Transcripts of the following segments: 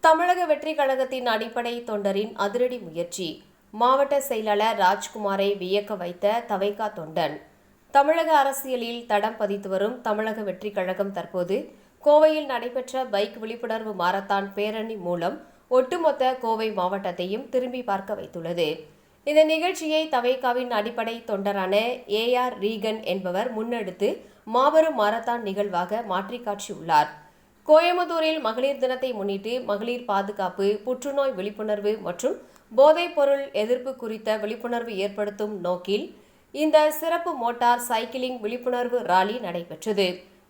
தமிழக வெற்றிக் கழகத்தின் அடிப்படை தொண்டரின் அதிரடி முயற்சி. மாவட்ட செயலாளர் ராஜ்குமாரை வியக்க வைத்த தவைகா தொண்டன். தமிழக அரசியலில் தடம் பதித்து வரும் தமிழக வெற்றிக் கழகம் தற்போது கோவையில் நடைபெற்ற பைக் விழிப்புணர்வு மாரத்தான் பேரணி மூலம் ஒட்டுமொத்த கோவை மாவட்டத்தையும் திரும்பி பார்க்க வைத்துள்ளது. இந்த நிகழ்ச்சியை தவைகாவின் அடிப்படை தொண்டரான AR ரீகன் என்பவர் முன்னெடுத்து மாபெரும் மாரத்தான் நிகழ்வாக மாற்றி காட்டியுள்ளார். கோயம்புத்தூரில் மகளிர் தினத்தை முன்னிட்டு மகளிர் பாதுகாப்பு, புற்றுநோய் விழிப்புணர்வு மற்றும் போதைப் பொருள் எதிர்ப்பு குறித்த விழிப்புணர்வு ஏற்படுத்தும் நோக்கில் இந்த சிறப்பு மோட்டார் சைக்கிளிங் விழிப்புணர்வு ராலி நடைபெற்றது.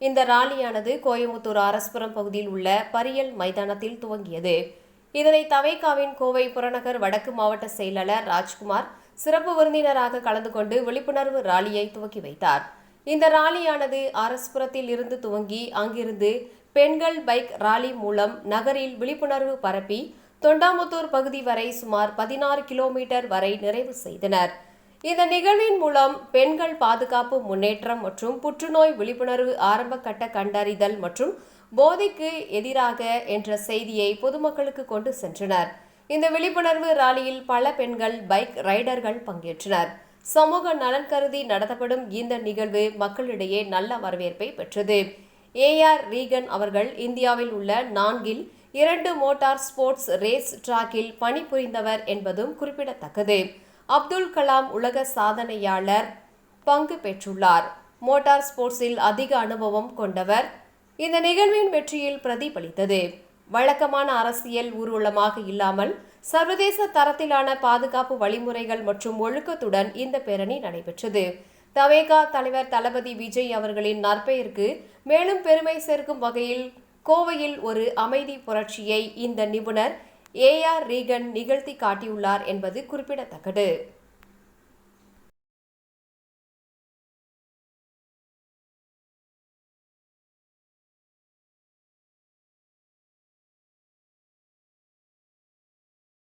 இந்த ராலியானது கோயம்புத்தூர் அரஸ்புரம் பகுதியில் உள்ள பரியல் மைதானத்தில் துவங்கியது. இதனை தவைகாவின் கோவை புறநகர் வடக்கு மாவட்ட செயலாளர் ராஜ்குமார் சிறப்பு விருந்தினராக கலந்து கொண்டு விழிப்புணர்வு ராலியை துவக்கி வைத்தார். இந்த ராலியானது அரஸ்புரத்தில் இருந்து துவங்கி அங்கிருந்து பெண்கள் பைக் ராலி மூலம் நகரில் விழிப்புணர்வு பரப்பி தொண்டாமுத்தூர் பகுதி வரை சுமார் 16 கிலோமீட்டர் வரை நிறைவு செய்தனர். இந்த நிகழ்வின் மூலம் பெண்கள் பாதுகாப்பு முன்னேற்றம் மற்றும் புற்றுநோய் விழிப்புணர்வு ஆரம்ப கட்ட கண்டறிதல் மற்றும் போதைக்கு எதிராக என்ற செய்தியை பொதுமக்களுக்கு கொண்டு சென்றனர். இந்த விழிப்புணர்வு ராலியில் பல பெண்கள் பைக் ரைடர்கள் பங்கேற்றனர். சமூக நலன் கருதி நடத்தப்படும் இந்த நிகழ்வு மக்களிடையே நல்ல வரவேற்பை பெற்றது. AR ரீகன் அவர்கள் இந்தியாவில் உள்ள 4 2 மோட்டார் ஸ்போர்ட்ஸ் ரேஸ் டிராக்கில் பணிபுரிந்தவர் என்பதும் குறிப்பிடத்தக்கது. அப்துல் கலாம் உலக சாதனையாளர் பங்கு பெற்றுள்ளார். மோட்டார் ஸ்போர்ட்ஸில் அதிக அனுபவம் கொண்டவர். இந்த நிகழ்வின் வெற்றியில் பிரதிபலித்தது. வழக்கமான அரசியல் ஊர்வலமாக இல்லாமல் சர்வதேச தரத்திலான பாதுகாப்பு வழிமுறைகள் மற்றும் ஒழுக்கத்துடன் இந்த பேரணி நடைபெற்றது. தவேகா தலைவர் தளபதி விஜய் அவர்களின் நற்பெயருக்கு மேலும் பெருமை சேர்க்கும் வகையில் கோவையில் ஒரு அமைதி புரட்சியை இந்த நிபுணர் AR ரீகன் நிகழ்த்தி காட்டியுள்ளார் என்பது குறிப்பிடத்தக்கது.